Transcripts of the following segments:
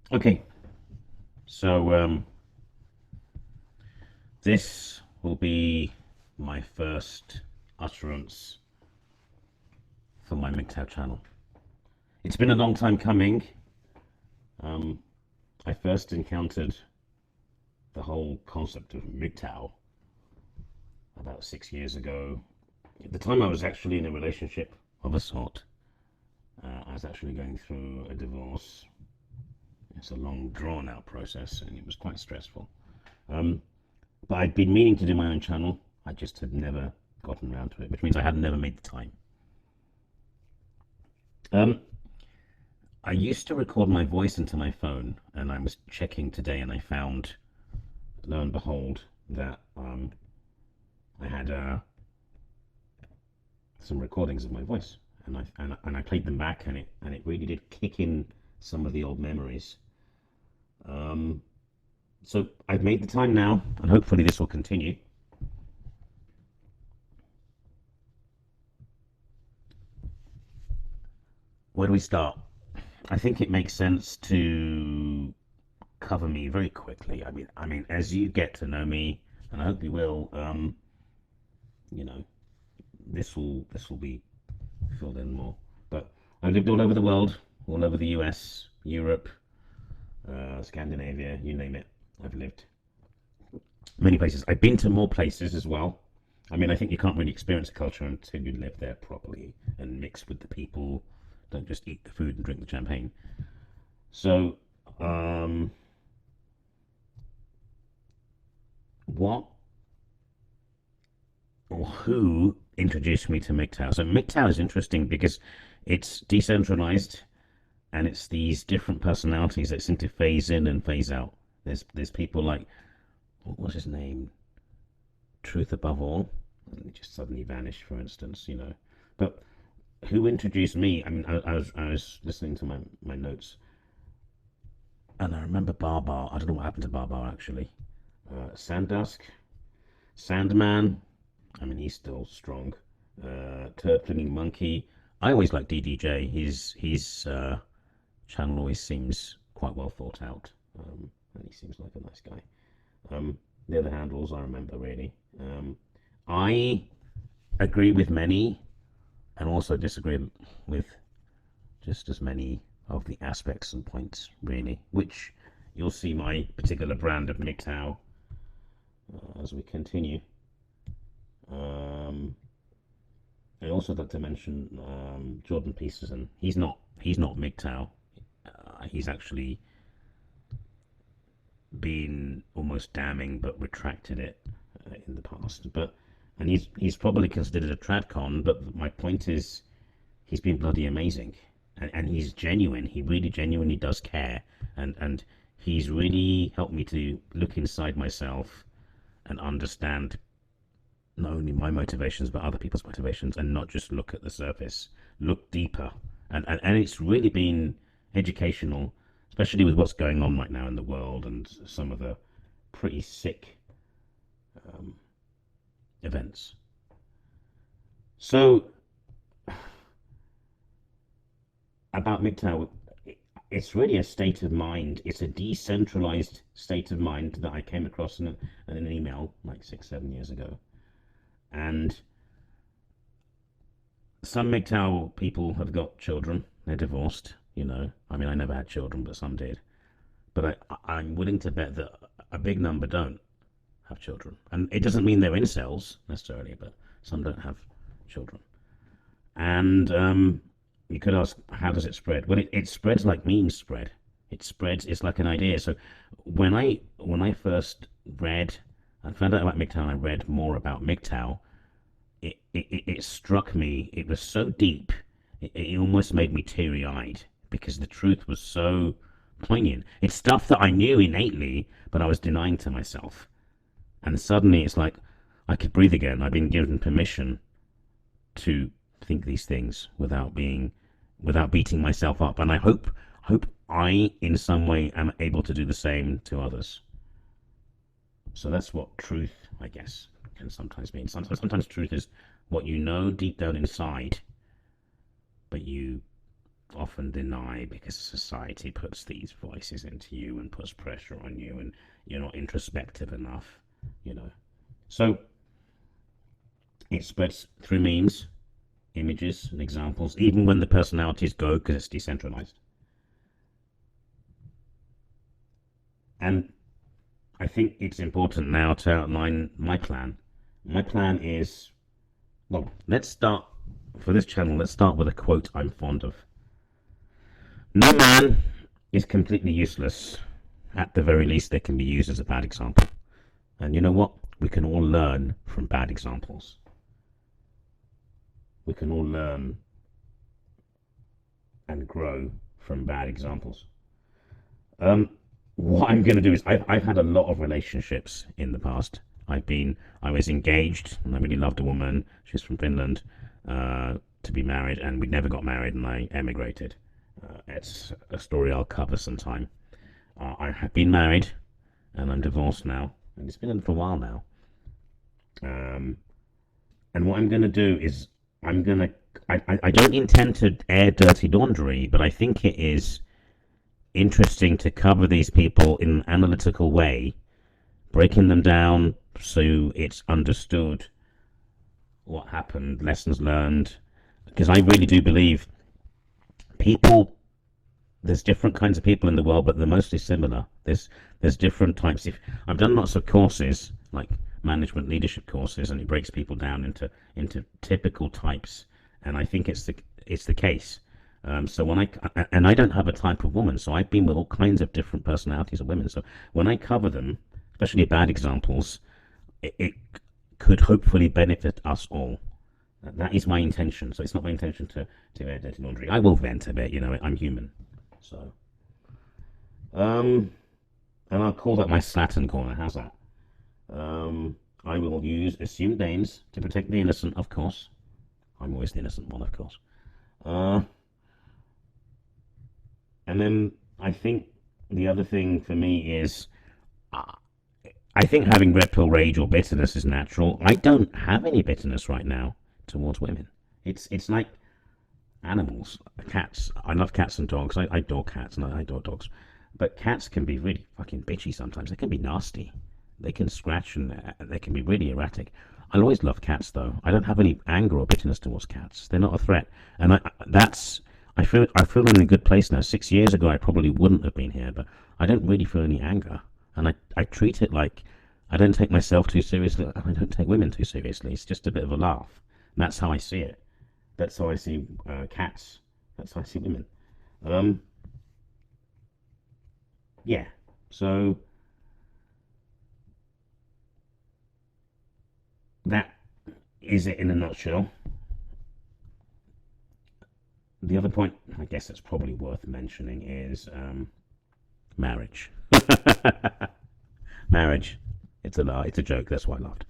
Okay, so this will be my first utterance for my Mgtow channel. It's been a long time coming. Um, I first encountered the whole concept of Mgtow about 6 years ago. At the time, I was actually in a relationship of a sort. I was actually going through a divorce. It's a long, drawn-out process, and it was quite stressful. Um, but I'd been meaning to do my own channel. I just had never gotten around to it, which means I had never made the time. Um, I used to record my voice into my phone, and I was checking today, and I found, lo and behold, that I had some recordings of my voice, and I played them back, and it really did kick in some of the old memories. Um, so I've made the time now, and hopefully this will continue. Where do we start? I think it makes sense to cover me very quickly. I mean, as you get to know me, and I hope you will, you know, this will be filled in more. But I've lived all over the world, all over the US, Europe, Scandinavia, you name it. I've lived many places. I've been to more places as well. I mean, I think you can't really experience a culture until you live there properly and mix with the people. Don't just eat the food and drink the champagne. So, um, what or who introduced me to Mgtow? So Mgtow is interesting because it's decentralized and it's these different personalities that seem to phase in and phase out. There's people like what was his name? Truth Above All. And he just suddenly vanished, for instance, you know. But who introduced me? I mean, I was listening to my notes, and I remember Barbar. I don't know what happened to Barbar actually. Sandusk, Sandman. I mean, he's still strong. Turd Flinging Monkey. I always like DDJ. His channel always seems quite well thought out, and he seems like a nice guy. The other handles I remember really. I agree with many and also disagree with just as many of the aspects and points, really, which you'll see my particular brand of Mgtow as we continue. Um, I also like to mention Jordan Peterson. He's not Mgtow. He's actually been almost damning, but retracted it in the past. But and he's probably considered a tradcon. But my point is, he's been bloody amazing, and he's genuine. He really genuinely does care, and he's really helped me to look inside myself and understand not only my motivations but other people's motivations, and not just look at the surface, look deeper. And it's really been educational, especially with what's going on right now in the world and some of the pretty sick events. So about Mgtow, it's really a state of mind. It's a decentralized state of mind that I came across in an email like 6, 7 years ago. And some Mgtow people have got children. They're divorced, you know. I mean, I never had children, but some did. But I'm willing to bet that a big number don't have children. And it doesn't mean they're incels necessarily, but some don't have children. And you could ask, how does it spread? Well, it spreads like memes spread. It spreads. It's like an idea. So when I first read and found out about Mgtow, and I read more about Mgtow, it struck me. It was so deep. It almost made me teary eyed because the truth was so poignant. It's stuff that I knew innately, but I was denying to myself. And suddenly, it's like I could breathe again. I've been given permission to think these things without beating myself up, and I hope I in some way am able to do the same to others. So that's what truth, I guess, can sometimes mean. Sometimes truth is what you know deep down inside, but you often deny because society puts these voices into you and puts pressure on you, and you're not introspective enough, you know. So it spreads through memes, images, and examples, even when the personalities go because it's decentralized. And I think it's important now to outline my plan. My plan is, well, let's start for this channel. Let's start with a quote I'm fond of. No man is completely useless. At the very least, they can be used as a bad example. And you know what? We can all learn from bad examples. We can all learn and grow from bad examples. Um, what I'm going to do is I've had a lot of relationships in the past. I was engaged and I really loved a woman. She's from Finland, to be married, and we never got married, and I emigrated. It's a story I'll cover sometime. I have been married and I'm divorced now, and it's been a little while now. Um, and what I'm going to do is I'm going to I don't intend to air dirty laundry, but I think it is interesting to cover these people in an analytical way, breaking them down so it's understood what happened, lessons learned. Because I really do believe people, there's different kinds of people in the world, but they're mostly similar. There's different types. If I've done lots of courses, like management leadership courses, and it breaks people down into typical types, and I think it's the case. So when I don't have a type of woman, so I've been with all kinds of different personalities of women. So when I cover them, especially bad examples, it could hopefully benefit us all. That is my intention. So it's not my intention to air dirty laundry. I will vent a bit, I'm human. So, um, and I'll call that my Slattern corner. How's that? I will use assumed names to protect the innocent, of course. I'm always the innocent one, of course. Uh, and then I think the other thing for me is, uh, I think having red pill rage or bitterness is natural. I don't have any bitterness right now towards women. It's like animals, cats. I love cats and dogs. I adore cats and I adore dogs. But cats can be really fucking bitchy sometimes. They can be nasty. They can scratch and they can be really erratic. I always love cats though. I don't have any anger or bitterness towards cats. They're not a threat, and I feel in a good place now. 6 years ago, I probably wouldn't have been here, but I don't really feel any anger, and I treat it like I don't take myself too seriously. I don't take women too seriously. It's just a bit of a laugh. And that's how I see it. That's how I see cats. That's how I see women. Um, yeah. So that is it in a nutshell. The other point, I guess that's probably worth mentioning, is marriage. Marriage. It's a lie. It's a joke. That's why I laughed.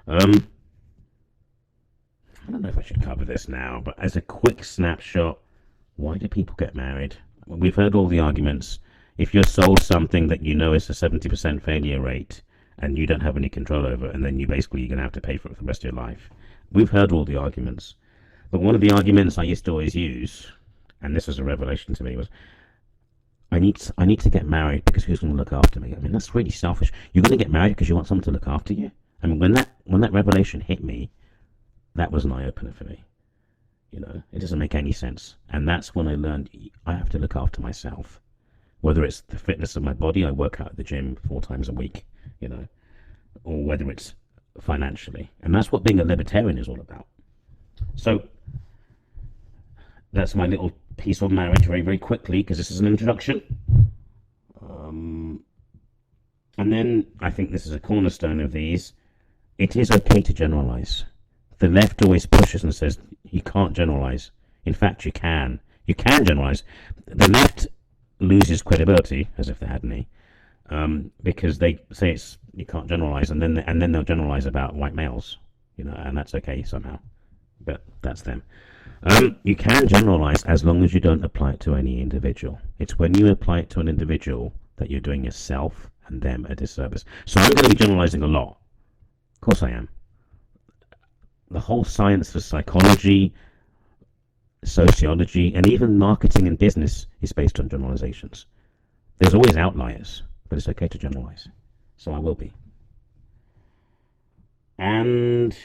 Um, I don't know if I should cover this now, but as a quick snapshot, why do people get married? We've heard all the arguments. If you're sold something that you know is a 70% failure rate and you don't have any control over it, and then you're going to have to pay for it for the rest of your life. We've heard all the arguments. But one of the arguments I used to always use, and this was a revelation to me, was I need to get married because who's going to look after me? I mean, that's really selfish. You're going to get married because you want someone to look after you? I mean, when that revelation hit me, that was an eye opener for me. It doesn't make any sense. And that's when I learned I have to look after myself. Whether it's the fitness of my body, I work out at the gym 4 times a week, you know, or whether it's financially. And that's what being a libertarian is all about. So that's my little piece on marriage very, very quickly, because this is an introduction. Um, and then I think this is a cornerstone of these. It is okay to generalize. The left always pushes and says you can't generalize. In fact, you can. You can generalize. The left loses credibility, as if they had any, because they say you can't generalize, and then they'll generalize about white males, and that's okay somehow. But that's them. You can generalize as long as you don't apply it to any individual. It's when you apply it to an individual that you're doing yourself and them a disservice. So I'm going to be generalizing a lot. Of course I am. The whole science of psychology, sociology, and even marketing and business is based on generalizations. There's always outliers, but it's okay to generalize. So I will be. And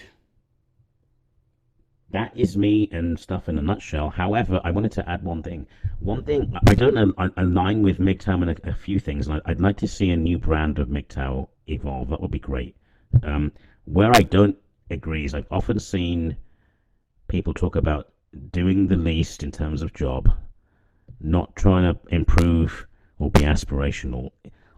that is me and stuff in a nutshell. However, I wanted to add one thing. One thing I don't align with Mgtow in a few things. I'd like to see a new brand of Mgtow evolve. That would be great. Where I don't agree is I've often seen people talk about doing the least in terms of job, not trying to improve or be aspirational,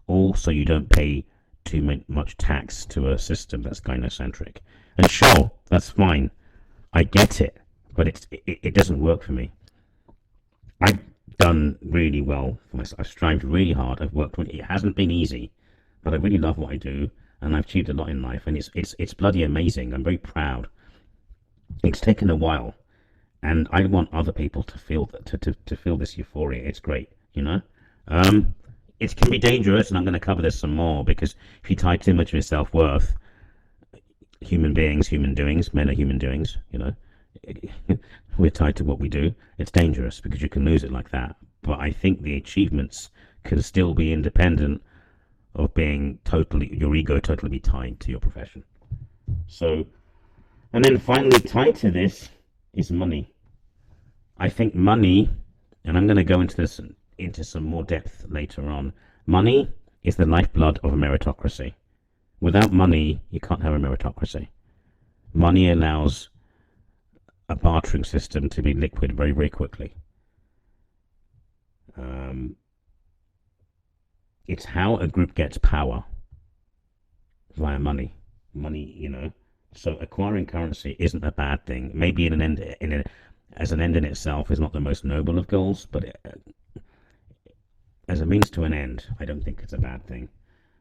also you don't pay too much tax to a system that's gynocentric. And sure, that's fine. I get it, but it doesn't work for me. I've done really well for myself. I've strived really hard. I've worked. It hasn't been easy, but I really love what I do, and I've achieved a lot in life, and it's bloody amazing. I'm very proud. It's taken a while, and I want other people to feel that to feel this euphoria. It's great, you know. Um, it can be dangerous, and I'm going to cover this some more because if you tie too much of your self worth, human beings, human doings, men are human doings, you know. We're tied to what we do. It's dangerous because you can lose it like that. But I think the achievements can still be independent of being totally, your ego totally be tied to your profession. So, and then finally tied to this is money. I think money, and I'm going to go into this into some more depth later on. Money is the lifeblood of a meritocracy. Without money, you can't have a meritocracy. Money allows a bartering system to be liquid very, very quickly. Um, it's how a group gets power via money. Money, you know. So acquiring currency isn't a bad thing. Maybe as an end in itself is not the most noble of goals, but as a means to an end, I don't think it's a bad thing.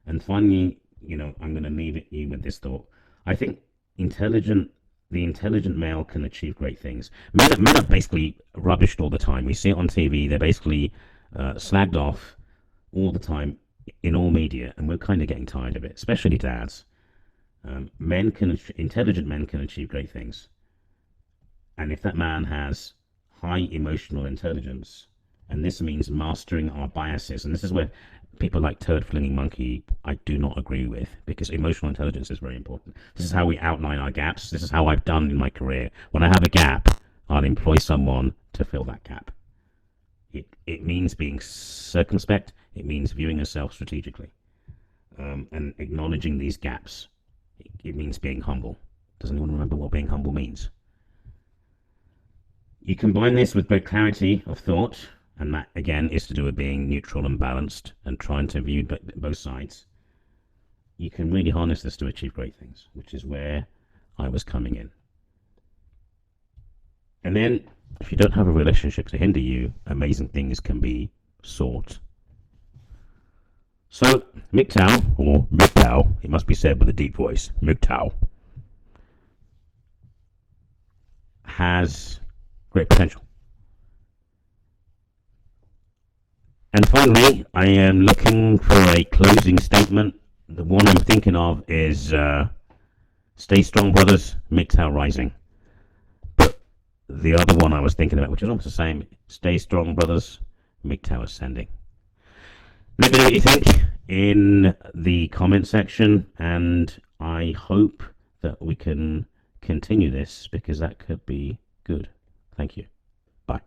And finally, you know, I'm going to leave you with this thought. I think intelligent, the intelligent male can achieve great things. Men are basically rubbished all the time. We see it on TV. They're basically slagged off all the time in all media, and we're kind of getting tired of it, especially dads. Intelligent men can achieve great things. And if that man has high emotional intelligence, and this means mastering our biases, and this is where people like Turd Flinging Monkey I do not agree with, because emotional intelligence is very important. This is how we outline our gaps. This is how I've done in my career. When I have a gap, I'll employ someone to fill that gap. It means being circumspect. It means viewing yourself strategically, and acknowledging these gaps. It means being humble. Does anyone remember what being humble means? You combine this with both clarity of thought, and that again is to do with being neutral and balanced and trying to view both sides. You can really harness this to achieve great things, which is where I was coming in. And then, if you don't have a relationship to hinder you, amazing things can be sought. So, Mgtow, or Mgtow, it must be said with a deep voice, Mgtow, has great potential. And finally, I am looking for a closing statement. The one I'm thinking of is Stay Strong, Brothers, Mgtow Rising. But the other one I was thinking about, which is almost the same, Stay Strong, Brothers, Mgtow Ascending. Let me know what you think in the comment section, and I hope that we can continue this because that could be good. Thank you. Bye.